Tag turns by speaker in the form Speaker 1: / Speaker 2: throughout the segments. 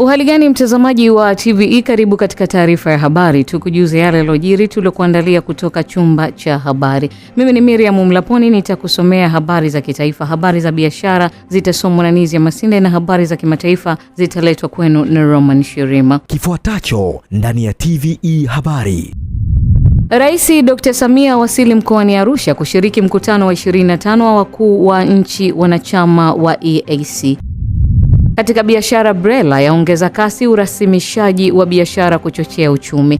Speaker 1: Uhali gani mtazamaji wa TVE, karibu katika taarifa ya habari. Tukujuze yale yaliyojiri tuliokuandalia kutoka chumba cha habari. Mimi ni Miriam Mlaponi, nitakusomea habari za kitaifa, habari za biashara zitasomwa na Nizia Masinde na habari za kimataifa zitaletwa kwenu na Roman Shirima.
Speaker 2: Kifuatacho ndani ya TVE habari.
Speaker 1: Rais Dr. Samia wasili mkoani Arusha kushiriki mkutano wa 25 wa wakuu wa nchi wanachama wa EAC. Katika biashara, BRELA yaongeza kasi urasimishaji wa biashara kuchochea uchumi.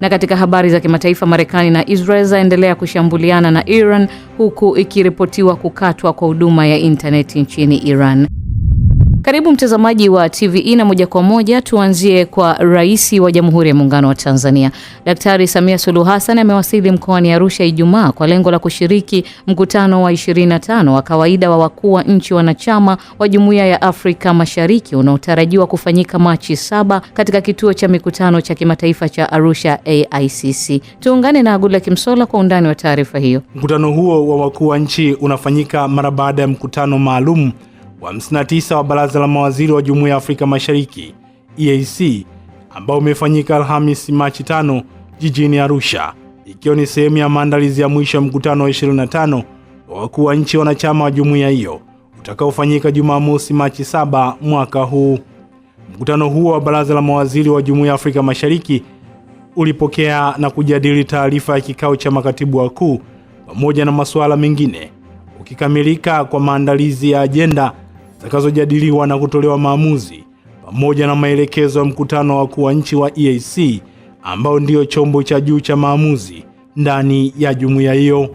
Speaker 1: Na katika habari za kimataifa, Marekani na Israel zaendelea kushambuliana na Iran huku ikiripotiwa kukatwa kwa huduma ya intaneti nchini Iran. Karibu mtazamaji wa TVE na moja kwa moja tuanzie kwa Rais wa Jamhuri ya Muungano wa Tanzania. Daktari Samia Suluhu Hassan amewasili mkoani Arusha Ijumaa kwa lengo la kushiriki mkutano wa 25 wa kawaida wa wakuu wa nchi wanachama wa Jumuiya ya Afrika Mashariki unaotarajiwa kufanyika Machi 7 katika kituo cha mikutano cha kimataifa cha Arusha AICC. Tuungane na Agula Kimsola kwa undani wa taarifa hiyo.
Speaker 3: Mkutano huo wa wakuu wa nchi unafanyika mara baada ya mkutano maalum wa 59 wa Baraza la Mawaziri wa Jumuiya ya Afrika Mashariki EAC ambao umefanyika Alhamisi Machi 5 jijini Arusha, ikiwa ni sehemu ya maandalizi ya mwisho ya mkutano wa 25 wa wakuu wa nchi wanachama wa jumuiya hiyo utakaofanyika Jumamosi Machi 7 mwaka huu. Mkutano huo wa Baraza la Mawaziri wa Jumuiya ya Afrika Mashariki ulipokea na kujadili taarifa ya kikao cha makatibu wakuu pamoja na masuala mengine, ukikamilika kwa maandalizi ya ajenda zitakazojadiliwa na kutolewa maamuzi pamoja na maelekezo ya mkutano wa wakuu wa nchi wa EAC ambao ndio chombo cha juu cha maamuzi ndani ya jumuiya hiyo.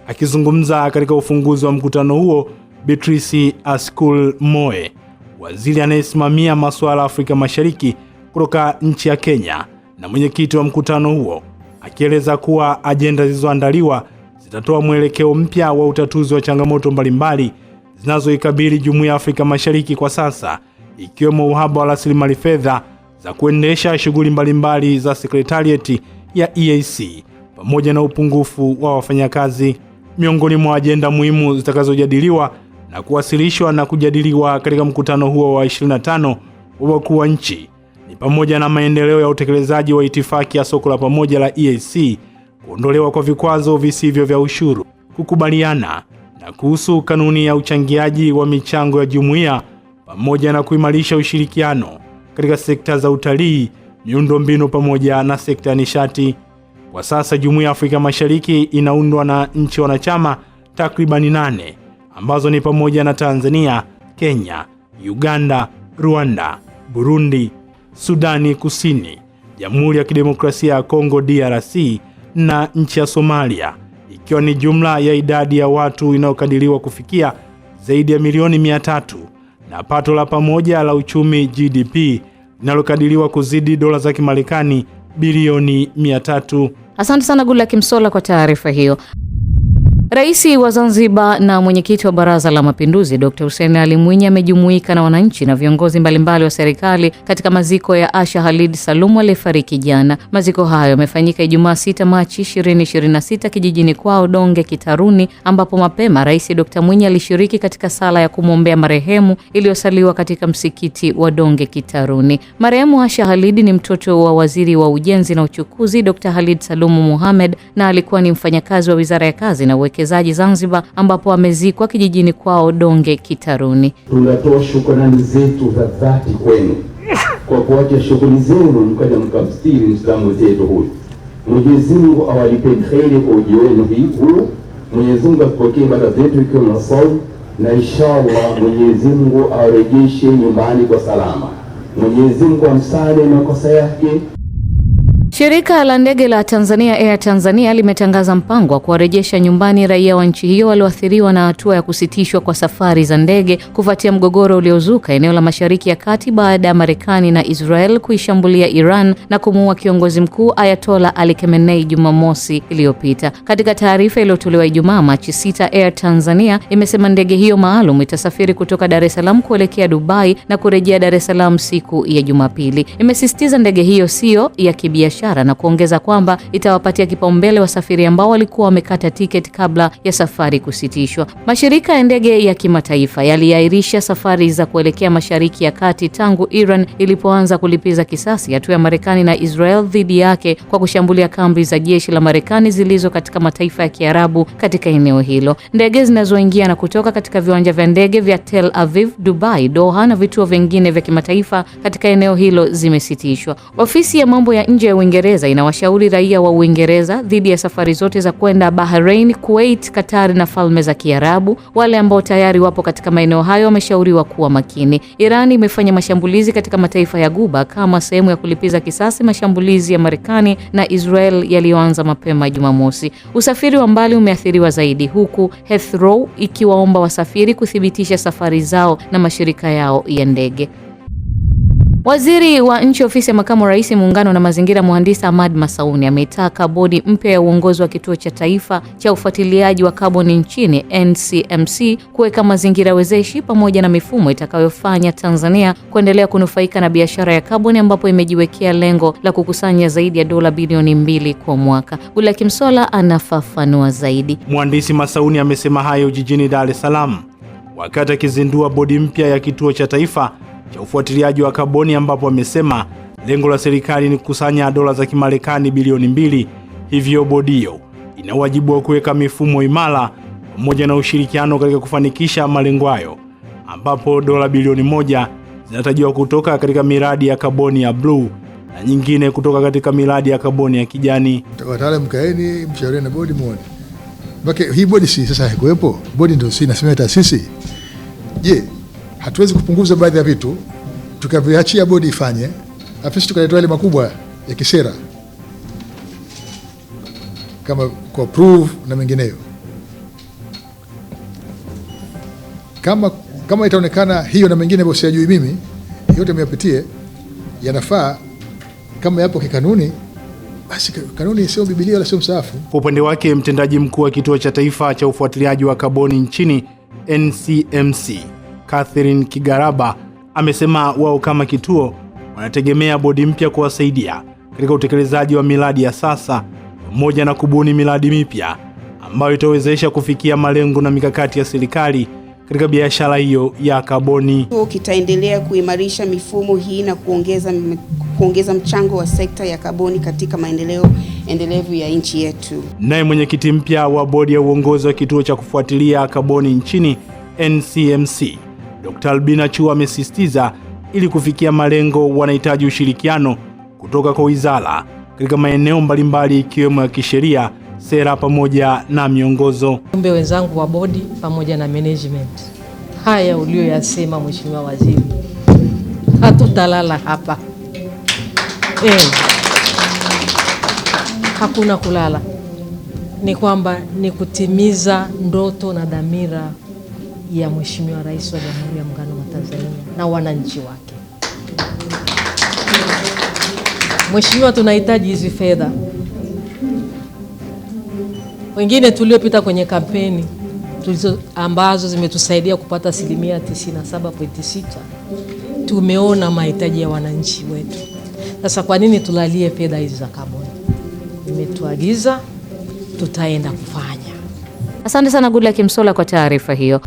Speaker 3: Akizungumza katika ufunguzi wa mkutano huo, Beatrice Askul Moe, waziri anayesimamia masuala ya Afrika Mashariki kutoka nchi ya Kenya na mwenyekiti wa mkutano huo, akieleza kuwa ajenda zilizoandaliwa zitatoa mwelekeo mpya wa utatuzi wa changamoto mbalimbali zinazoikabili Jumuiya ya Afrika Mashariki kwa sasa, ikiwemo uhaba wa rasilimali fedha za kuendesha shughuli mbalimbali za sekretarieti ya EAC pamoja na upungufu wa wafanyakazi. Miongoni mwa ajenda muhimu zitakazojadiliwa na kuwasilishwa na kujadiliwa katika mkutano huo wa 25 wa wakuu wa nchi ni pamoja na maendeleo ya utekelezaji wa itifaki ya soko la pamoja la EAC, kuondolewa kwa vikwazo visivyo vya ushuru, kukubaliana na kuhusu kanuni ya uchangiaji wa michango ya jumuiya pamoja na kuimarisha ushirikiano katika sekta za utalii, miundombinu pamoja na sekta ya nishati. Kwa sasa Jumuiya ya Afrika Mashariki inaundwa na nchi wanachama takribani 8 ambazo ni pamoja na Tanzania, Kenya, Uganda, Rwanda, Burundi, Sudani Kusini, Jamhuri ya Kidemokrasia ya Kongo DRC na nchi ya Somalia, ikiwa ni jumla ya idadi ya watu inayokadiriwa kufikia zaidi ya milioni 300 na pato la pamoja la uchumi GDP linalokadiriwa kuzidi dola za Kimarekani bilioni 300.
Speaker 1: Asante sana Gula Kimsola kwa taarifa hiyo. Rais wa Zanzibar na mwenyekiti wa Baraza la Mapinduzi Dr. Hussein Ali Mwinyi amejumuika na wananchi na viongozi mbalimbali wa serikali katika maziko ya Asha Khalid Salum aliyefariki jana. Maziko hayo yamefanyika Ijumaa 6 Machi 2026 kijijini kwao Donge Kitaruni, ambapo mapema Rais Dr. Mwinyi alishiriki katika sala ya kumwombea marehemu iliyosaliwa katika msikiti wa Donge Kitaruni. Marehemu Asha Khalid ni mtoto wa Waziri wa Ujenzi na Uchukuzi Dr. Khalid Salum Mohamed na alikuwa ni mfanyakazi wa Wizara ya Kazi na Uwekezaji Zanzibar, ambapo amezikwa kijijini kwao Donge Kitaruni.
Speaker 4: Tunatoa shukrani zetu za dhati kwenu kwa kuacha shughuli zenu mkaja mkamstiri Muislamu wetu huyu. Mwenyezi Mungu awalipe kheri kwa ujio wenu huu. Mwenyezi Mungu apokee ibada zetu ikiwa na saumu, na inshallah Mwenyezi Mungu awarejeshe nyumbani kwa salama. Mwenyezi Mungu amsamehe makosa yake.
Speaker 1: Shirika la ndege la Tanzania Air Tanzania limetangaza mpango wa kuwarejesha nyumbani raia wa nchi hiyo walioathiriwa na hatua ya kusitishwa kwa safari za ndege kufuatia mgogoro uliozuka eneo la Mashariki ya Kati baada ya Marekani na Israel kuishambulia Iran na kumuua kiongozi mkuu Ayatollah Ali Khamenei Jumamosi iliyopita. Katika taarifa iliyotolewa Ijumaa Machi 6, Air Tanzania imesema ndege hiyo maalum itasafiri kutoka Dar es Salaam kuelekea Dubai na kurejea Dar es Salaam siku ya Jumapili. Imesisitiza ndege hiyo sio ya kibiashara biashara na kuongeza kwamba itawapatia kipaumbele wasafiri ambao walikuwa wamekata tiketi kabla ya safari kusitishwa. Mashirika ya ndege ya kimataifa yaliahirisha safari za kuelekea Mashariki ya Kati tangu Iran ilipoanza kulipiza kisasi hatua ya Marekani na Israel dhidi yake kwa kushambulia kambi za jeshi la Marekani zilizo katika mataifa ya Kiarabu katika eneo hilo. Ndege zinazoingia na kutoka katika viwanja vya ndege vya Tel Aviv, Dubai, Doha na vituo vingine vya kimataifa katika eneo hilo zimesitishwa. Ofisi ya mambo ya nje ya Uingereza inawashauri raia wa Uingereza dhidi ya safari zote za kwenda Bahrain, Kuwait, Qatar na Falme za Kiarabu. Wale ambao tayari wapo katika maeneo hayo wameshauriwa kuwa makini. Iran imefanya mashambulizi katika mataifa ya Ghuba kama sehemu ya kulipiza kisasi mashambulizi ya Marekani na Israel yaliyoanza mapema Jumamosi. Usafiri wa mbali umeathiriwa zaidi, huku Heathrow ikiwaomba wasafiri kuthibitisha safari zao na mashirika yao ya ndege. Waziri wa nchi ofisi ya makamu rais muungano na mazingira Mhandisi Ahmad Masauni ametaka bodi mpya ya uongozi wa kituo cha taifa cha ufuatiliaji wa kaboni nchini NCMC kuweka mazingira wezeshi pamoja na mifumo itakayofanya Tanzania kuendelea kunufaika na biashara ya kaboni, ambapo imejiwekea lengo la kukusanya zaidi ya dola bilioni 2 kwa mwaka. Gula Kimsola anafafanua zaidi.
Speaker 3: Mhandisi Masauni amesema hayo jijini Dar es Salaam wakati akizindua bodi mpya ya kituo cha taifa cha ufuatiliaji wa kaboni, ambapo amesema lengo la serikali ni kukusanya dola za Kimarekani bilioni 2. Hivyo bodi hiyo ina wajibu wa kuweka mifumo imara pamoja na ushirikiano katika kufanikisha malengo hayo, ambapo dola bilioni 1 zinatarajiwa kutoka katika miradi ya kaboni ya blue na nyingine kutoka katika miradi ya kaboni ya kijani.
Speaker 5: Wataalamu kaeni mshauriane na bodi muone. Baki hii bodi si sasa haikuwepo. Bodi ndio si inasimamia taasisi. Je, hatuwezi kupunguza baadhi ya vitu tukaviachia bodi ifanye, afisi tukaleta yale makubwa ya kisera kama kwa prove na mengineyo. Kama itaonekana hiyo na mengine ambayo sijui mimi, yote myapitie yanafaa kama yapo kikanuni, basi kanuni sio Biblia wala sio msaafu.
Speaker 3: Kwa upande wake, mtendaji mkuu wa kituo cha taifa cha ufuatiliaji wa kaboni nchini NCMC Catherine Kigaraba amesema wao kama kituo wanategemea bodi mpya kuwasaidia katika utekelezaji wa miradi ya sasa pamoja na kubuni miradi mipya ambayo itawezesha kufikia malengo na mikakati ya serikali katika biashara hiyo ya kaboni.
Speaker 6: Kitaendelea kuimarisha mifumo hii na kuongeza mchango wa sekta ya kaboni katika maendeleo endelevu ya nchi yetu. Naye
Speaker 3: mwenyekiti mpya wa bodi ya uongozi wa kituo cha kufuatilia kaboni nchini NCMC Dr. Albina Chua amesisitiza ili kufikia malengo wanahitaji ushirikiano kutoka kwa wizara katika maeneo mbalimbali ikiwemo ya kisheria, sera pamoja na miongozo.
Speaker 7: Mbe wenzangu wa bodi pamoja na management, haya uliyoyasema Mheshimiwa Waziri, hatutalala hapa. Hakuna kulala. Ni kwamba ni kutimiza ndoto na dhamira ya Mheshimiwa Rais wa Jamhuri ya Muungano wa Tanzania na wananchi wake. Mheshimiwa, tunahitaji hizi fedha. Wengine tuliopita kwenye kampeni ambazo zimetusaidia kupata 97.6, tumeona mahitaji ya wananchi wetu. Sasa kwa nini tulalie fedha hizi za kaboni? Nimetuagiza, tutaenda kufanya.
Speaker 1: Asante sana Gula Kimsola kwa taarifa hiyo.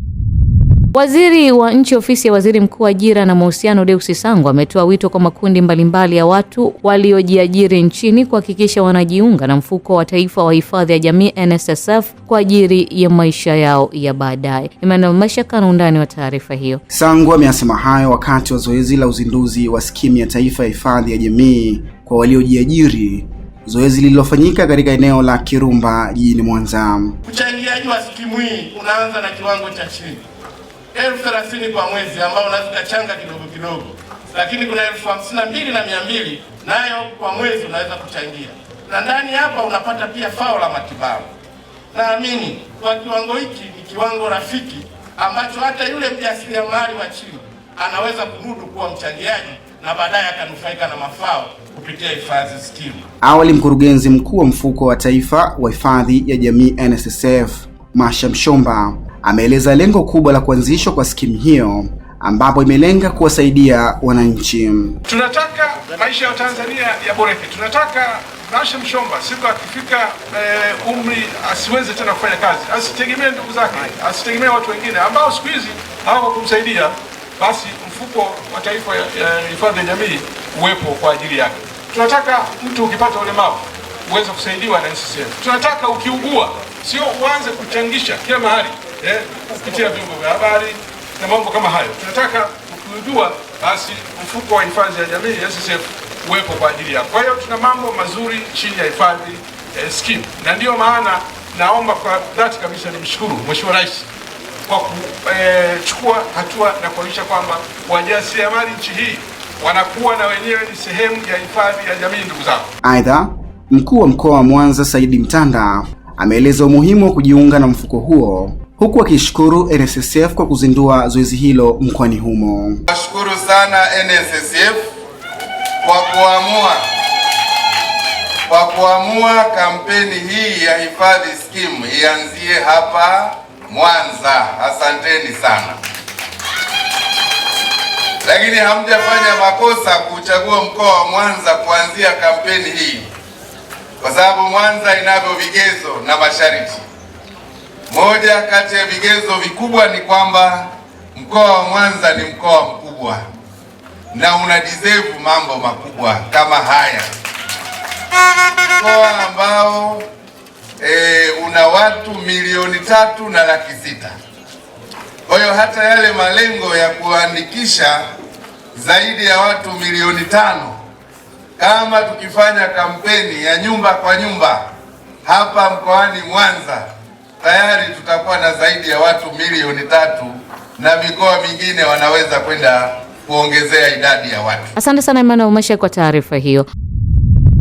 Speaker 1: Waziri wa nchi ofisi ya waziri mkuu ajira na mahusiano Deus Sangu ametoa wito kwa makundi mbalimbali ya watu waliojiajiri nchini kuhakikisha wanajiunga na mfuko wa taifa wa hifadhi ya jamii NSSF kwa ajili ya maisha yao ya baadaye. Emmanuel Mashaka na undani wa taarifa hiyo.
Speaker 8: Sangu amesema hayo wakati wa zoezi la uzinduzi wa skimu ya taifa ya hifadhi ya jamii kwa waliojiajiri, zoezi lililofanyika katika eneo la Kirumba jijini Mwanza.
Speaker 9: Uchangiaji wa skimu hii unaanza na kiwango cha chini 30,000 kwa mwezi ambao unaweza kuchanga kidogo kidogo, lakini kuna 52,200 nayo kwa mwezi unaweza kuchangia, na ndani hapa unapata pia fao la matibabu. Naamini kwa kiwango hiki ni kiwango rafiki ambacho hata yule mjasiriamali wa chini anaweza kumudu kuwa mchangiaji na baadaye akanufaika na mafao kupitia hifadhi skimu.
Speaker 8: Awali mkurugenzi mkuu wa mfuko wa taifa wa hifadhi ya jamii NSSF Masha Mshomba ameeleza lengo kubwa la kuanzishwa kwa skimu hiyo ambapo imelenga kuwasaidia wananchi.
Speaker 9: Tunataka maisha ya Tanzania yaboreke. Tunataka
Speaker 10: Nasha Mshomba siku akifika umri asiweze tena kufanya kazi, asitegemee ndugu zake, asitegemee watu wengine ambao siku hizi hawako kumsaidia, basi mfuko wa taifa ya hifadhi ya jamii uwepo kwa ajili yake. Tunataka mtu ukipata ulemavu uweze kusaidiwa na NSSF. Tunataka ukiugua sio uanze kuchangisha kila mahali kupitia vyombo vya habari na mambo kama hayo. Tunataka ukiugua basi mfuko wa hifadhi ya jamii NSSF uwepo kwa ajili yako. Kwa hiyo tuna mambo mazuri chini ya hifadhi scheme, na ndio maana naomba kwa dhati kabisa nimshukuru Mheshimiwa Rais kwa kuchukua hatua na kuhakikisha kwamba wajasiriamali nchi hii wanakuwa na wenyewe ni sehemu ya hifadhi ya jamii. Ndugu zangu,
Speaker 8: aidha mkuu wa mkoa wa Mwanza Saidi Mtanda ameeleza umuhimu wa kujiunga na mfuko huo, huku akishukuru NSSF kwa kuzindua zoezi hilo mkoani humo.
Speaker 9: Nashukuru sana NSSF kwa kuamua kampeni hii ya hifadhi scheme ianzie hapa Mwanza. Asanteni sana. Lakini hamjafanya makosa kuchagua mkoa wa Mwanza kuanzia kampeni hii, kwa sababu Mwanza inavyo vigezo na masharti. Moja kati ya vigezo vikubwa ni kwamba mkoa wa Mwanza ni mkoa mkubwa na una deserve mambo makubwa kama haya. Mkoa ambao una watu 3,600,000. Kwa hiyo hata yale malengo ya kuandikisha zaidi ya watu 500,000 kama tukifanya kampeni ya nyumba kwa nyumba hapa mkoani Mwanza, tayari tutakuwa na zaidi ya watu 3,000,000 na mikoa mingine wanaweza kwenda kuongezea idadi ya watu.
Speaker 1: Asante sana Emmanuel Masha kwa taarifa hiyo.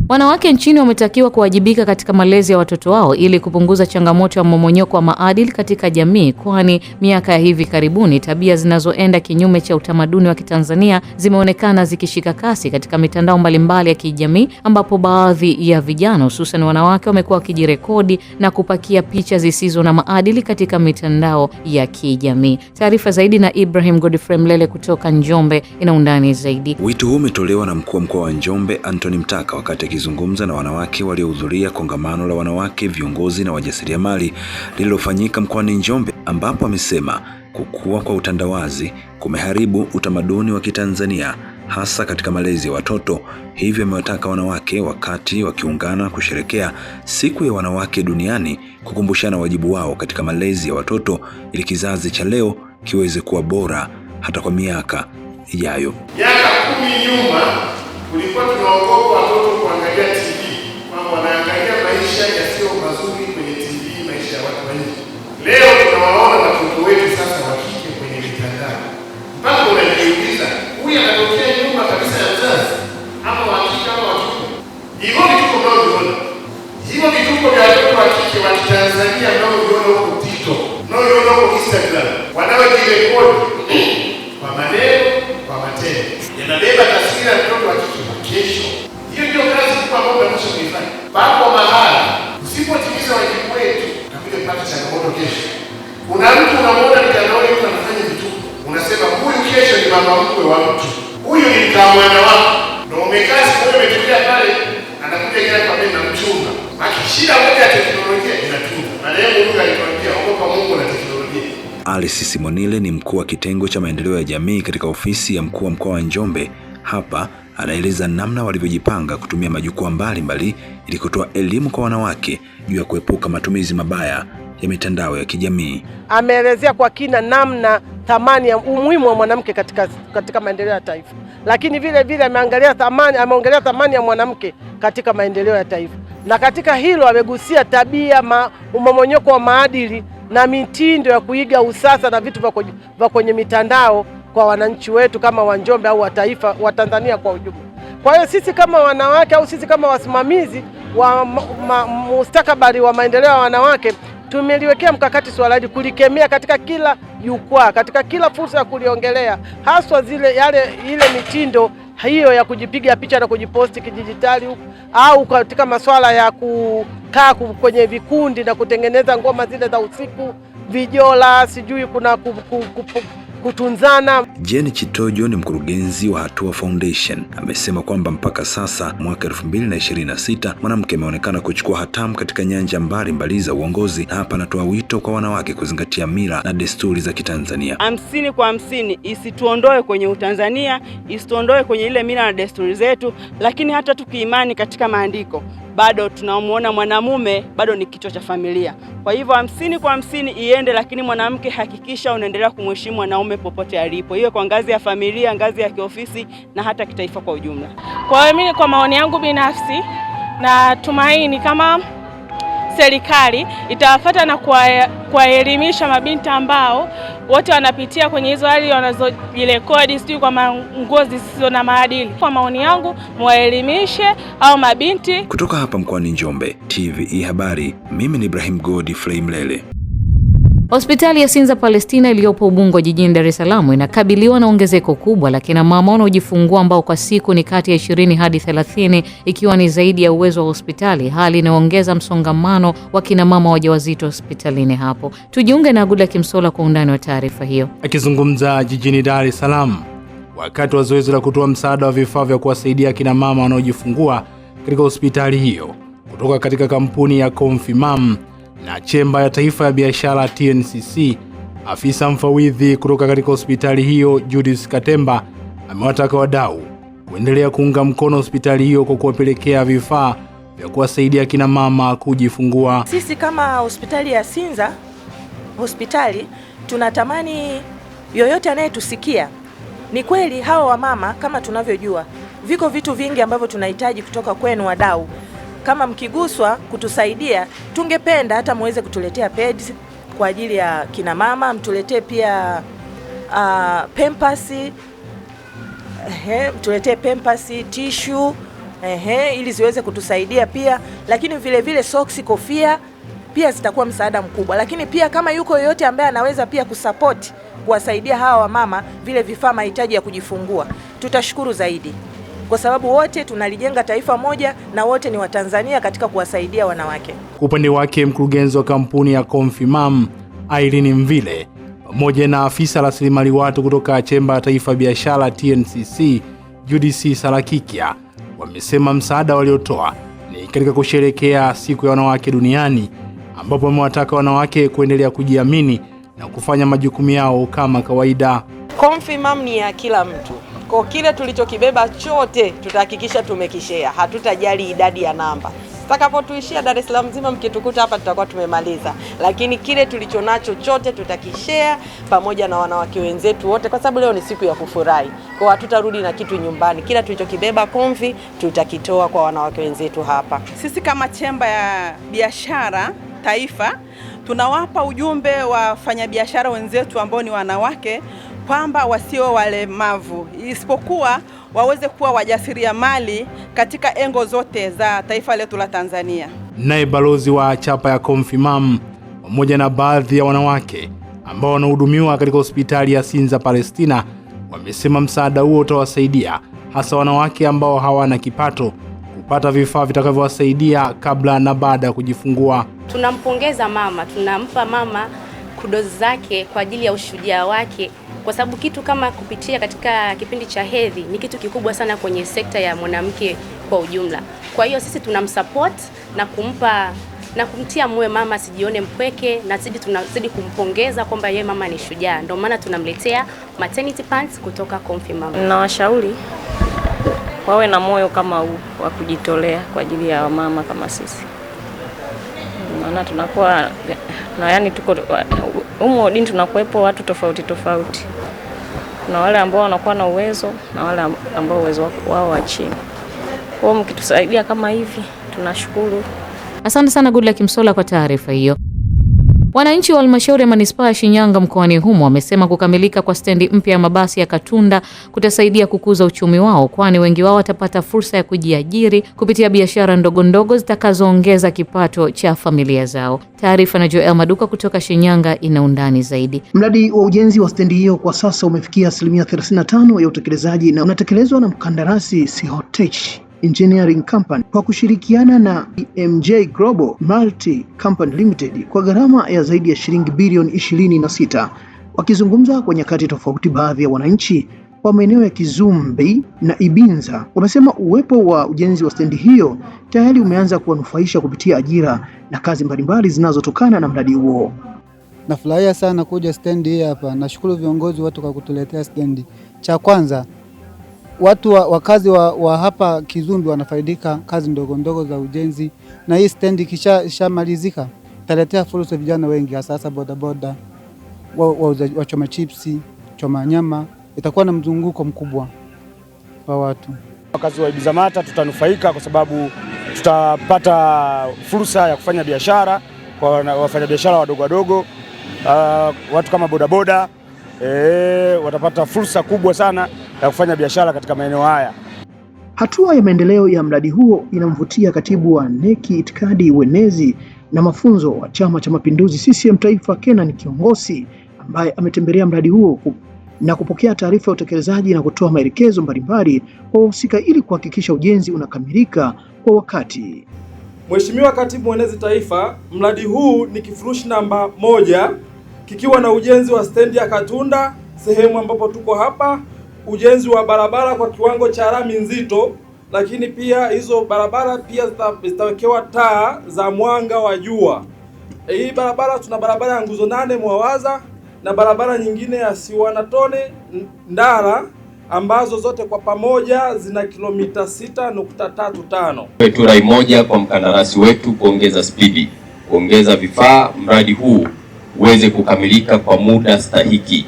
Speaker 1: Wanawake nchini wametakiwa kuwajibika katika malezi ya watoto wao ili kupunguza changamoto ya mmomonyoko wa maadili katika jamii, kwani miaka ya hivi karibuni tabia zinazoenda kinyume cha utamaduni wa Kitanzania zimeonekana zikishika kasi katika mitandao mbalimbali ya kijamii, ambapo baadhi ya vijana hususan wanawake wamekuwa wakijirekodi na kupakia picha zisizo na maadili katika mitandao ya kijamii. Taarifa zaidi na Ibrahim Godfrey Mlele kutoka Njombe ina undani zaidi.
Speaker 11: Wito huu umetolewa na mkuu wa mkoa wa Njombe Anthony Mtaka wakati akizungumza na wanawake waliohudhuria kongamano la wanawake viongozi na wajasiriamali lililofanyika mkoani Njombe, ambapo amesema kukua kwa utandawazi kumeharibu utamaduni wa Kitanzania hasa katika malezi ya watoto. Hivyo amewataka wanawake wakati wakiungana kusherekea siku ya wanawake duniani kukumbushana wajibu wao katika malezi ya watoto ili kizazi cha leo kiweze kuwa bora hata kwa miaka ijayo.
Speaker 10: Miaka 10 nyuma kulikuwa tunaogopa watoto kuangalia TV, kwamba wanaangalia maisha yasiyo mazuri kwenye TV, maisha ya watu wengi. Leo tunawaona watoto wetu sasa wa kike kwenye mitandao, mpaka unajiuliza huyu anatokea nyuma kabisa ya mzazi ama wa kike ama wa kiume. Hivyo vituko mnaoviona, hivyo vituko vya watoto wa kike wa Tanzania mnaoviona huko TikTok, mnaoviona huko Instagram, wanaojirekodi kwa maneno, kwa matendo, yanabeba taswira ya mtoto wa kike wa kesho. Hiyo ndio kazi kubwa ambayo tunapaswa kuifanya. Papo mahala usipotimiza wajibu wetu na kuja kupata changamoto kesho. Kuna mtu unamwona mitandaoni mtu anafanya vitu, unasema huyu kesho ni mama mkwe wa mtu, huyu ni mkamwana wako, ndio umekaa siku moja umetulia pale, anakuja kila kwa mimi na mchumba. Maki shida moja ya teknolojia inatuma. Marehemu Mungu alituambia ogopa Mungu na teknolojia.
Speaker 11: Alice Simonile ni mkuu wa kitengo cha maendeleo ya jamii katika ofisi ya mkuu wa mkoa wa Njombe. Hapa anaeleza namna walivyojipanga kutumia majukwaa mbalimbali ili kutoa elimu kwa wanawake juu ya kuepuka matumizi mabaya ya mitandao ya kijamii.
Speaker 12: Ameelezea kwa kina namna thamani ya umuhimu wa mwanamke katika maendeleo ya taifa. Lakini vile vile ameongelea thamani ya mwanamke katika maendeleo ya taifa. Na katika hilo amegusia tabia, mmomonyoko wa maadili na mitindo ya kuiga usasa na vitu vya kwenye mitandao kwa wananchi wetu kama wa Njombe au wa taifa wa Tanzania kwa ujumla. Kwa hiyo sisi kama wanawake au sisi kama wasimamizi wa mustakabali wa maendeleo ya wanawake tumeliwekea mkakati swala hili kulikemea katika kila jukwaa, katika kila fursa ya kuliongelea, haswa ile mitindo hiyo ya kujipiga picha na kujiposti kidijitali au katika masuala ya kukaa kwenye vikundi na kutengeneza ngoma zile za usiku, vijola, sijui kuna kutunzana.
Speaker 11: Jeni Chitojo ni mkurugenzi wa Hatua Foundation. Amesema kwamba mpaka sasa mwaka 2026 mwanamke ameonekana kuchukua hatamu katika nyanja mbalimbali za uongozi, na hapa anatoa wito kwa wanawake kuzingatia mila na desturi za Kitanzania.
Speaker 13: 50 kwa 50 isituondoe kwenye Utanzania, isituondoe kwenye ile mila na desturi zetu, lakini hata tukiimani katika maandiko bado tunamuona mwanamume bado ni kichwa cha familia. Kwa hivyo 50 kwa 50 iende, lakini mwanamke hakikisha unaendelea kumheshimu mwanaume popote alipo, hiyo kwa ngazi ya familia, ngazi ya kiofisi na hata kitaifa kwa ujumla.
Speaker 14: Kwa hiyo mimi kwa maoni yangu binafsi na tumaini kama serikali itawafuata na kuwaelimisha mabinti ambao wote wanapitia kwenye hizo hali wanazojirekodi sio kwa nguo zisizo na maadili. Kwa maoni yangu muwaelimishe au mabinti.
Speaker 11: Kutoka hapa mkoani Njombe, TVE Habari, mimi ni Ibrahim Godfrey Mlele.
Speaker 1: Hospitali ya Sinza Palestina iliyopo Ubungo jijini Dar es Salaam inakabiliwa na ongezeko kubwa la kina mama wanaojifungua ambao kwa siku ni kati ya 20 hadi 30, ikiwa ni zaidi ya uwezo wa hospitali, hali inayoongeza msongamano wa kina mama wajawazito hospitalini hapo. Tujiunge na Agula Kimsola kwa undani wa taarifa hiyo.
Speaker 3: Akizungumza jijini Dar es Salaam wakati wa zoezi la kutoa msaada wa vifaa vya kuwasaidia kina mama wanaojifungua katika hospitali hiyo kutoka katika kampuni ya Confimam na Chemba ya Taifa ya Biashara TNCC, afisa mfawidhi kutoka katika hospitali hiyo Judith Katemba amewataka wadau kuendelea kuunga mkono hospitali hiyo kwa kuwapelekea vifaa vya kuwasaidia kina mama kujifungua.
Speaker 15: Sisi kama hospitali ya Sinza hospitali tunatamani yoyote anayetusikia, ni kweli hao wamama kama tunavyojua viko vitu vingi ambavyo tunahitaji kutoka kwenu wadau. Kama mkiguswa kutusaidia, tungependa hata muweze kutuletea pads kwa ajili ya kina mama, mtuletee pia pampers, mtuletee pampers, tissue, ili ziweze kutusaidia pia, lakini vile vile socks, kofia pia zitakuwa msaada mkubwa. Lakini pia kama yuko yoyote ambaye anaweza pia kusupport kuwasaidia hawa wamama vile vifaa mahitaji ya kujifungua, tutashukuru zaidi. Kwa sababu wote tunalijenga taifa moja na wote ni Watanzania katika kuwasaidia wanawake.
Speaker 3: Kwa upande wake mkurugenzi wa kampuni ya Confimam Irene Mvile pamoja na afisa rasilimali watu kutoka Chemba ya Taifa ya Biashara TNCC Judith Salakikia wamesema msaada waliotoa ni katika kusherehekea siku ya wanawake duniani, ambapo wamewataka wanawake kuendelea kujiamini na kufanya majukumu yao kama kawaida.
Speaker 16: Confimam ni ya kila mtu. Kwa kile tulichokibeba chote tutahakikisha tumekishare. Hatutajali idadi ya namba. Tutakapotuishia Dar es Salaam nzima, mkitukuta hapa tutakuwa tumemaliza. Lakini kile tulichonacho chote tutakishare pamoja na wanawake wenzetu wote, kwa sababu leo ni siku ya kufurahi. Kwa hatutarudi na kitu nyumbani. Kila tulichokibeba Confi tutakitoa kwa wanawake wenzetu hapa.
Speaker 17: Sisi kama Chemba ya Biashara Taifa tunawapa ujumbe wa wafanyabiashara wenzetu ambao ni wanawake kwamba wasio walemavu, isipokuwa waweze kuwa wajasiriamali katika engo zote za taifa letu la Tanzania.
Speaker 3: Naye balozi wa chapa ya Confimam pamoja na baadhi ya wanawake ambao wanahudumiwa katika hospitali ya Sinza Palestina wamesema msaada huo utawasaidia hasa wanawake ambao hawana kipato kupata vifaa vitakavyowasaidia kabla na baada ya kujifungua.
Speaker 18: Tunampongeza mama, tunampa mama kudozi zake kwa ajili ya ushujaa wake, kwa sababu kitu kama kupitia katika kipindi cha hedhi ni kitu kikubwa sana kwenye sekta ya mwanamke kwa ujumla. Kwa hiyo sisi tunamsupport na kumpa na kumtia moyo mama sijione mpweke, na tunazidi kumpongeza kwamba yeye mama ni shujaa. Ndio maana tunamletea maternity pants kutoka Confimam.
Speaker 19: Na washauri wawe na moyo kama huu wa kujitolea kwa ajili ya mama kama sisi. Maana tunakuwa na yani tuko humo dini tunakuepo watu tofauti tofauti. Kuna wale ambao wanakuwa na uwezo na wale ambao uwezo wao wa chini. Kwa hiyo mkitusaidia kama hivi tunashukuru.
Speaker 1: Asante sana Goodluck Kimsola kwa taarifa hiyo. Wananchi wa halmashauri ya manispaa ya Shinyanga mkoani humo wamesema kukamilika kwa stendi mpya ya mabasi ya Katunda kutasaidia kukuza uchumi wao, kwani wengi wao watapata fursa ya kujiajiri kupitia biashara ndogo ndogo zitakazoongeza kipato cha familia zao. Taarifa na Joel Maduka kutoka Shinyanga ina undani zaidi.
Speaker 20: Mradi wa ujenzi wa stendi hiyo kwa sasa umefikia 35% ya utekelezaji na unatekelezwa na mkandarasi Sihotech Engineering Company kwa kushirikiana na MJ Global Multi Company Limited kwa gharama ya zaidi ya shilingi bilioni 26. Wakizungumza kwa nyakati tofauti, baadhi ya wananchi wa maeneo ya Kizumbi na Ibinza wamesema uwepo wa ujenzi wa stendi hiyo tayari umeanza kuwanufaisha kupitia ajira na kazi mbalimbali zinazotokana na mradi huo.
Speaker 21: Nafurahia sana kuja stendi hii hapa. Nashukuru viongozi wote kwa kutuletea stendi. Cha kwanza, watu wakazi wa hapa Kizumbi wanafaidika kazi ndogo ndogo za ujenzi, na hii stendi kishamalizika italetea fursa vijana wengi, hasa bodaboda, wachoma chipsi, choma nyama, itakuwa na mzunguko mkubwa wa watu.
Speaker 22: Wakazi wa Ibizamata tutanufaika kwa sababu tutapata fursa ya kufanya biashara kwa wafanyabiashara wadogo wadogo. Watu kama bodaboda watapata fursa kubwa sana ya kufanya biashara katika maeneo haya.
Speaker 20: Hatua ya maendeleo ya mradi huo inamvutia katibu wa NEC Itikadi, Uenezi na Mafunzo wa Chama cha Mapinduzi CCM Taifa, Kenan Kiongosi, ambaye ametembelea mradi huo na kupokea taarifa ya utekelezaji na kutoa maelekezo mbalimbali kwa wahusika ili kuhakikisha ujenzi unakamilika kwa wakati.
Speaker 23: Mheshimiwa Katibu Mwenezi Taifa, mradi huu ni kifurushi namba 1 kikiwa na ujenzi wa stendi ya Katunda sehemu ambapo tuko hapa, ujenzi wa barabara kwa kiwango cha lami nzito, lakini pia hizo barabara pia zitawekewa taa za mwanga wa jua. Hii barabara tuna barabara ya nguzo 8 Mwawaza na barabara nyingine ya Siwanatone Ndara ambazo zote kwa pamoja zina kilomita 6.35.
Speaker 24: Wetu rai moja kwa mkandarasi wetu kuongeza spidi, kuongeza vifaa, mradi huu uweze kukamilika kwa muda stahiki.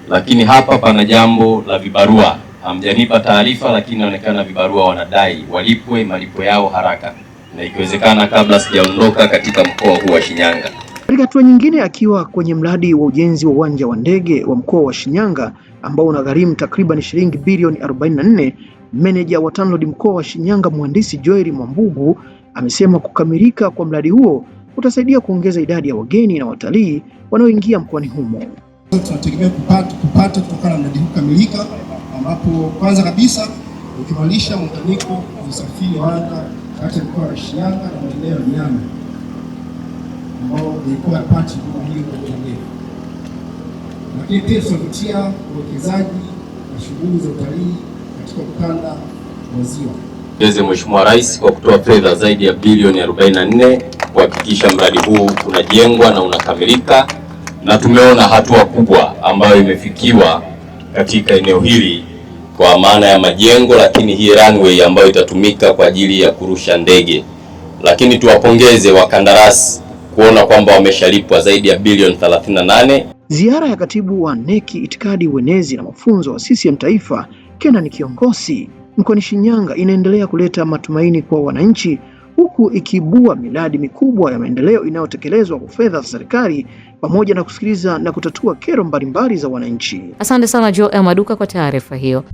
Speaker 24: Lakini hapa pana jambo la vibarua. Hamjanipa taarifa, lakini inaonekana vibarua wanadai walipwe malipo yao haraka, na ikiwezekana kabla sijaondoka katika mkoa huu wa Shinyanga.
Speaker 20: Katika hatua nyingine, akiwa kwenye mradi wa ujenzi wa uwanja wa ndege wa mkoa wa Shinyanga ambao unagharimu takriban shilingi bilioni 44, meneja wa TANROADS mkoa wa Shinyanga Mhandisi Joel Mwambugu amesema kukamilika kwa mradi huo utasaidia kuongeza idadi ya wageni na watalii wanaoingia mkoani humo.
Speaker 25: Tunategemea kupata kutokana na mradi huu kukamilika, ambapo kwanza kabisa ukimanisha muunganiko wa usafiri wa anga kati ya mkoa wa Shinyanga na maeneo ya Nyanda ambao ilikuwa pati hiyo kwa jamii. Lakini pia tunavutia uwekezaji na shughuli za utalii katika ukanda wa Ziwa.
Speaker 24: Pongeze Mheshimiwa Rais kwa kutoa fedha zaidi ya bilioni 44 kuhakikisha mradi huu unajengwa na unakamilika, na tumeona hatua kubwa ambayo imefikiwa katika eneo hili kwa maana ya majengo, lakini hii runway ambayo itatumika kwa ajili ya kurusha ndege. Lakini tuwapongeze wakandarasi kuona kwamba wameshalipwa zaidi ya bilioni 38.
Speaker 20: Ziara ya katibu wa NEC Itikadi, Uenezi na Mafunzo wa CCM Taifa Kenan Kiongosi mkoani Shinyanga inaendelea kuleta matumaini kwa wananchi, huku ikiibua miradi mikubwa ya maendeleo inayotekelezwa kwa fedha za serikali pamoja na kusikiliza na kutatua kero mbalimbali za wananchi.
Speaker 1: Asante sana Joel Maduka kwa taarifa hiyo.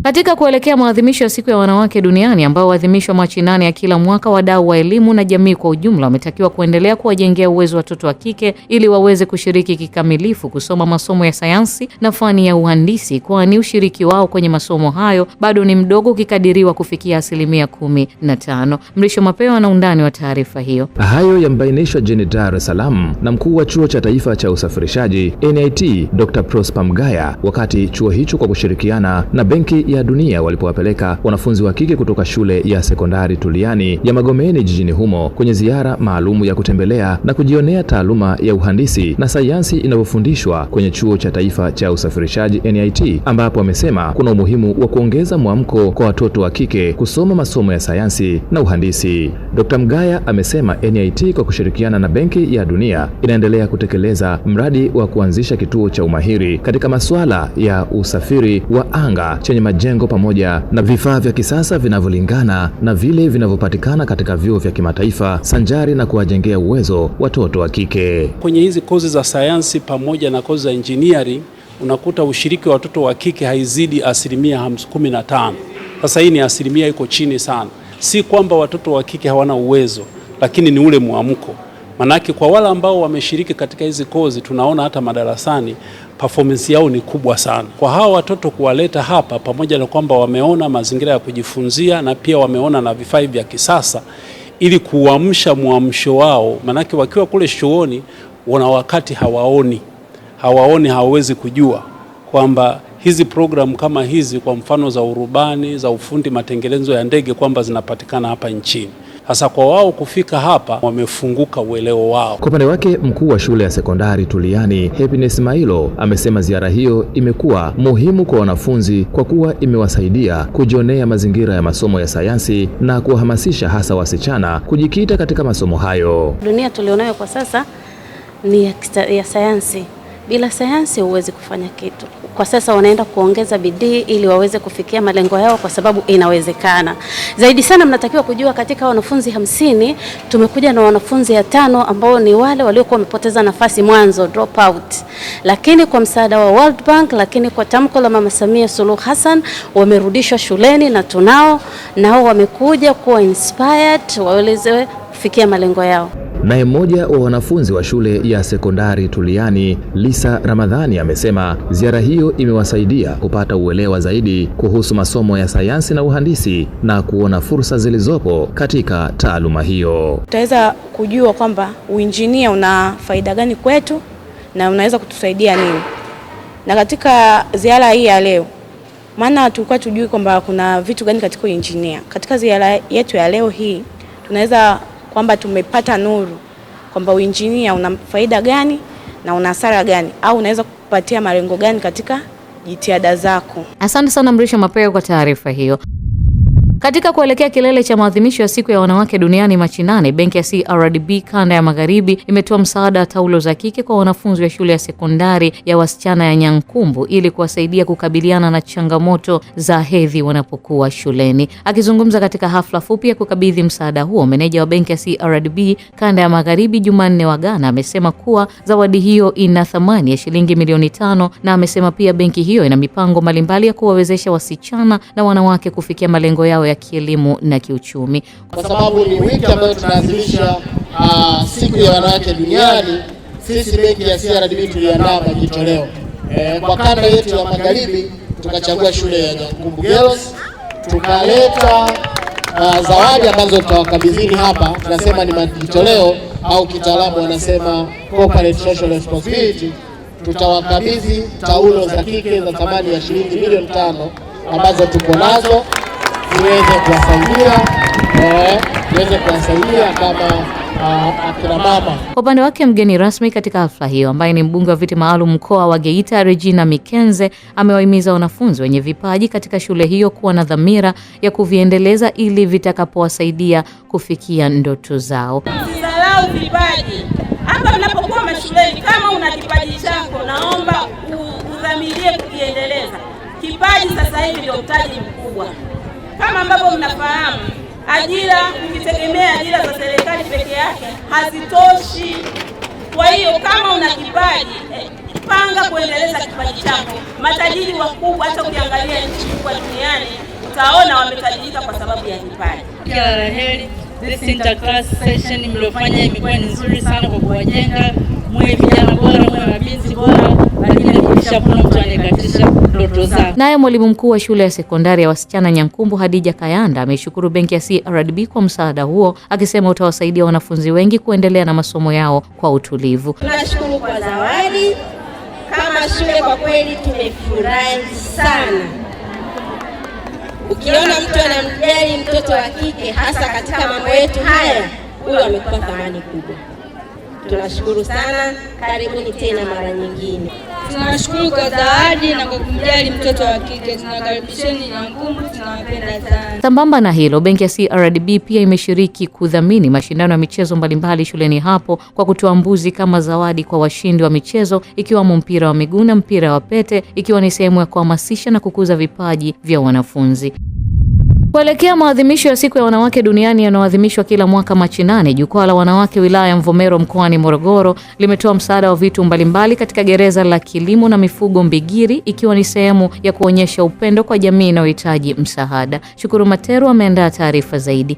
Speaker 1: Katika kuelekea maadhimisho ya siku ya wanawake duniani ambao huadhimishwa Machi 8 ya kila mwaka, wadau wa elimu na jamii kwa ujumla wametakiwa kuendelea kuwajengea uwezo watoto wa kike ili waweze kushiriki kikamilifu kusoma masomo ya sayansi na fani ya uhandisi, kwani ushiriki wao kwenye masomo hayo bado ni mdogo ukikadiriwa kufikia 15%. Mrisho Mapewa na undani wa taarifa hiyo.
Speaker 26: Hayo yamebainishwa jijini Dar es Salaam na mkuu wa Chuo cha Taifa cha Usafirishaji NIT Dr. Prosper Mgaya wakati chuo hicho kwa kushirikiana na Benki ya Dunia walipowapeleka wanafunzi wa kike kutoka shule ya sekondari Tuliani ya Magomeni jijini humo kwenye ziara maalumu ya kutembelea na kujionea taaluma ya uhandisi na sayansi inavyofundishwa kwenye Chuo cha Taifa cha Usafirishaji NIT, ambapo wamesema kuna umuhimu wa kuongeza mwamko kwa watoto wa kike kusoma masomo ya sayansi na uhandisi. Dr. Mgaya amesema NIT kwa kushirikiana na Benki ya Dunia inaendelea kutekeleza mradi wa kuanzisha kituo cha umahiri katika masuala ya usafiri wa anga chenye majengo pamoja na vifaa vya kisasa vinavyolingana na vile vinavyopatikana katika vyuo vya kimataifa sanjari na kuwajengea uwezo watoto wa kike.
Speaker 27: Kwenye hizi kozi za sayansi pamoja na kozi za engineering unakuta ushiriki wa watoto wa kike haizidi 15%. Sasa hii ni asilimia iko chini sana. Si kwamba watoto wa kike hawana uwezo, lakini ni ule muamko. Manake kwa wale ambao wameshiriki katika hizi kozi tunaona hata madarasani performance yao ni kubwa sana. Kwa hawa watoto kuwaleta hapa, pamoja na kwamba wameona mazingira ya kujifunzia na pia wameona na vifaa vya kisasa, ili kuamsha muamsho wao, manake wakiwa kule chuoni wana wakati hawaoni, hawawezi kujua kwamba hizi program kama hizi, kwa mfano za urubani, za ufundi matengenezo ya ndege, kwamba zinapatikana hapa nchini. Sasa kwa wao kufika hapa, wamefunguka uelewa wao.
Speaker 26: Kwa upande wake, mkuu wa shule ya sekondari Tuliani Happiness Mailo amesema ziara hiyo imekuwa muhimu kwa wanafunzi kwa kuwa imewasaidia kujionea mazingira ya masomo ya sayansi na kuwahamasisha hasa wasichana kujikita katika masomo hayo.
Speaker 2: Dunia tulionayo kwa sasa ni ya sayansi. Bila sayansi huwezi kufanya kitu. Kwa sasa wanaenda kuongeza bidii ili waweze kufikia malengo yao, kwa sababu inawezekana. Zaidi sana mnatakiwa kujua, katika wanafunzi 50 tumekuja na wanafunzi 5 ambao ni wale waliokuwa wamepoteza nafasi mwanzo, drop out. Lakini kwa msaada wa World Bank, lakini kwa tamko la Mama Samia Suluhu Hassan, wamerudishwa shuleni na tunao nao wamekuja kuwa inspired waweze kufikia malengo yao.
Speaker 26: Naye mmoja wa wanafunzi wa shule ya sekondari Tuliani, Lisa Ramadhani, amesema ziara hiyo imewasaidia kupata uelewa zaidi kuhusu masomo ya sayansi na uhandisi na kuona fursa zilizopo katika taaluma hiyo.
Speaker 4: Tutaweza kujua kwamba uinjinia una faida gani kwetu na unaweza kutusaidia nini. Na katika ziara hii ya leo, maana tulikuwa tujui kwamba kuna vitu gani katika uinjinia. Katika ziara yetu ya leo hii, tunaweza kwamba tumepata nuru kwamba uinjinia una faida gani na una hasara gani, au unaweza kupatia malengo gani katika jitihada zako.
Speaker 1: Asante sana Mrisho Mapeo kwa taarifa hiyo. Katika kuelekea kilele cha maadhimisho ya siku ya wanawake duniani Machi 8, benki ya CRDB kanda ya Magharibi imetoa msaada wa taulo za kike kwa wanafunzi wa shule ya sekondari ya wasichana ya Nyankumbu ili kuwasaidia kukabiliana na changamoto za hedhi wanapokuwa shuleni. Akizungumza katika hafla fupi ya kukabidhi msaada huo, meneja wa benki ya CRDB kanda ya Magharibi Jumanne Wagana amesema kuwa zawadi hiyo ina thamani ya shilingi milioni 5, na amesema pia benki hiyo ina mipango mbalimbali ya kuwawezesha wasichana na wanawake kufikia malengo yao ya kielimu na kiuchumi.
Speaker 5: Kwa sababu ni wiki ambayo tunaadhimisha siku ya wanawake duniani, sisi benki ya CRDB tuliandaa majitoleo. Kwa kanda yetu ya Magharibi tukachagua shule ya Nyankumbu Girls, tukaleta zawadi ambazo tutawakabidhini hapa. Tunasema ni majitoleo au kitaalamu wanasema corporate social responsibility. Tutawakabidhi taulo za kike za thamani ya shilingi milioni 5 ambazo tuko nazo tuweze kuwasaidia kama akina mama.
Speaker 1: Kwa upande wake, mgeni rasmi katika hafla hiyo ambaye ni mbunge wa viti maalum mkoa wa Geita Regina Mikenze amewahimiza wanafunzi wenye vipaji katika shule hiyo kuwa na dhamira ya kuviendeleza ili vitakapowasaidia kufikia ndoto zao.
Speaker 6: Usisalau vipaji. Hapa unapokuwa mashuleni, kama una kipaji chako, naomba udhamirie kukiendeleza. Kipaji sasa hivi ndio mtaji mkubwa. Kama ambavyo mnafahamu, ajira, ukitegemea ajira za serikali peke yake hazitoshi. Kwa hiyo kama una kipaji, panga kuendeleza kipaji chako. Matajiri wakubwa, hata ukiangalia nchi kubwa duniani, utaona wametajirika kwa sababu ya kipaji.
Speaker 7: Kila la heri, this interclass session mliofanya imekuwa ni nzuri sana kwa kuwajenga mwe vijana bora, mwe mabinti bora, lakini kisha kuna mtu anayekatisha ndoto zake.
Speaker 1: Naye mwalimu mkuu wa shule ya sekondari ya wasichana Nyankumbu Hadija Kayanda ameshukuru benki ya CRDB kwa msaada huo, akisema utawasaidia wanafunzi wengi kuendelea na masomo yao kwa utulivu.
Speaker 6: Tunashukuru kwa zawadi. Kama shule kwa kweli tumefurahi sana. Ukiona mtu anamjali mtoto wa kike hasa katika mambo yetu haya, huyo amekuwa thamani kubwa. Tunashukuru sana, karibuni tena mara nyingine.
Speaker 7: Tunashukuru kwa zawadi na kwa kumjali mtoto wa kike. Tunakaribisheni Nyankumbu, tunawapenda sana.
Speaker 1: Sambamba na hilo, benki ya CRDB pia imeshiriki kudhamini mashindano ya michezo mbalimbali shuleni hapo kwa kutoa mbuzi kama zawadi kwa washindi wa michezo, ikiwamo mpira wa miguu na mpira wa pete, ikiwa ni sehemu ya kuhamasisha na kukuza vipaji vya wanafunzi. Kuelekea maadhimisho ya siku ya wanawake duniani yanayoadhimishwa kila mwaka Machi 8, jukwaa la wanawake wilaya ya Mvomero mkoani Morogoro limetoa msaada wa vitu mbalimbali katika gereza la kilimo na mifugo Mbigiri, ikiwa ni sehemu ya kuonyesha upendo kwa jamii inayohitaji msaada. Shukuru Materu ameandaa taarifa zaidi.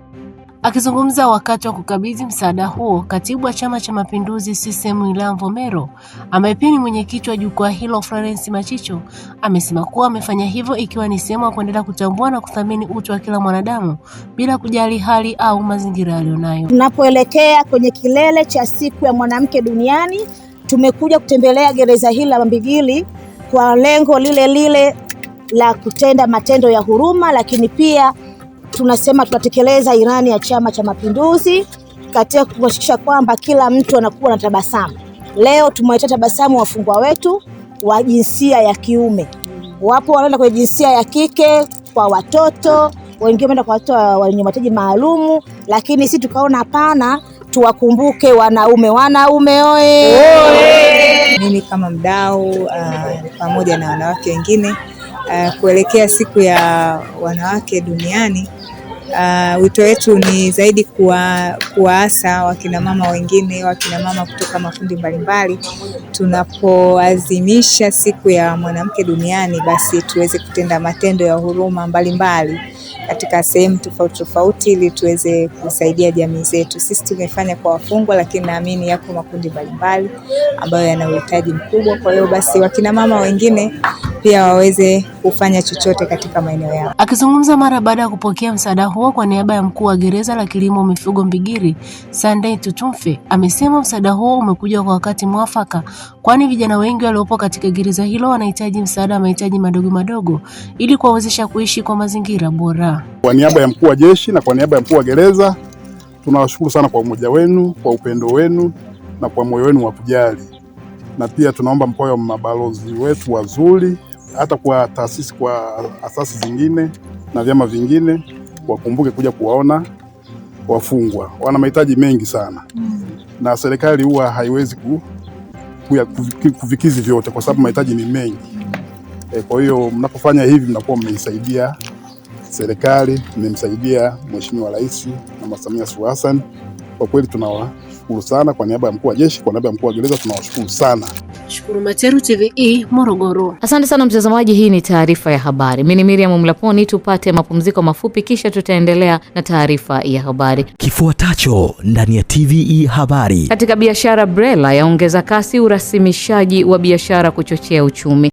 Speaker 8: Akizungumza wakati wa kukabidhi msaada huo, katibu wa Chama cha Mapinduzi CCM wilaya Mvomero, ambaye pia ni mwenyekiti wa jukwaa hilo Florence Machicho, amesema kuwa amefanya hivyo ikiwa ni sehemu ya kuendelea kutambua na kuthamini utu wa kila mwanadamu bila kujali hali au mazingira alionayo.
Speaker 9: Tunapoelekea kwenye kilele cha siku ya mwanamke duniani, tumekuja kutembelea gereza hili la Mbigili kwa lengo lile la kutenda matendo ya huruma, lakini pia tunasema tunatekeleza ilani ya Chama cha Mapinduzi katika kuhakikisha kwamba kila mtu anakuwa na tabasamu. Leo tumewaletea tabasamu wafungwa wetu wa jinsia ya kiume. Wapo wanaenda kwenye jinsia ya kike, kwa watoto, wengine wanaenda kwa watoto wenye mahitaji maalumu, lakini sisi tukaona hapana, tuwakumbuke wanaume oye!
Speaker 10: Mimi kama mdau pamoja na wanawake wengine kuelekea siku ya wanawake duniani, wito wetu ni zaidi kuwaasa wakina mama wengine, wakina mama kutoka makundi mbalimbali, tunapoadhimisha siku ya mwanamke duniani, basi tuweze kutenda matendo ya huruma mbalimbali katika sehemu tofauti ili tuweze kusaidia jamii zetu. Sisi tumefanya kwa wafungwa, lakini naamini yako makundi mbalimbali ambayo yana uhitaji mkubwa. Kwa hiyo basi wakina mama wengine pia waweze kufanya chochote katika maeneo yao.
Speaker 8: Akizungumza mara baada ya kupokea msaada huo kwa niaba ya mkuu wa gereza la kilimo mifugo Mbigiri, Sunday Tutumfe, amesema msaada huo umekuja kwa wakati mwafaka, kwani vijana wengi waliopo katika gereza hilo wanahitaji msaada wa mahitaji madogo ili kuwawezesha kuishi kwa mazingira bora.
Speaker 11: Kwa niaba ya mkuu wa jeshi na kwa niaba ya mkuu wa gereza, tunawashukuru sana kwa umoja wenu, kwa upendo wenu na kwa moyo wenu wa kujali. Na pia tunaomba mkoa wa mabalozi wetu wazuri, hata kwa taasisi, kwa asasi zingine na vyama vingine, wakumbuke kuja kuwaona wafungwa. Wana mahitaji mengi sana. Na serikali huwa haiwezi kuvikizi vyote kwa sababu mahitaji ni mengi. Kwa hiyo mnapofanya hivi mnakuwa mmeisaidia serikali, mmemsaidia Mheshimiwa Rais Mama Samia Suluhu Hassan. Kwa kweli tunawashukuru sana kwa niaba ya mkuu wa jeshi, kwa niaba ya mkuu wa gereza tunawashukuru sana.
Speaker 8: Shukuru Materu, TVE, Morogoro.
Speaker 1: Asante sana mtazamaji, hii ni taarifa ya habari. Mimi ni Miriam Mlaponi, tupate mapumziko mafupi kisha tutaendelea na taarifa ya habari.
Speaker 12: Kifuatacho ndani ya TVE habari.
Speaker 1: Katika biashara, BRELA yaongeza kasi urasimishaji wa biashara kuchochea uchumi.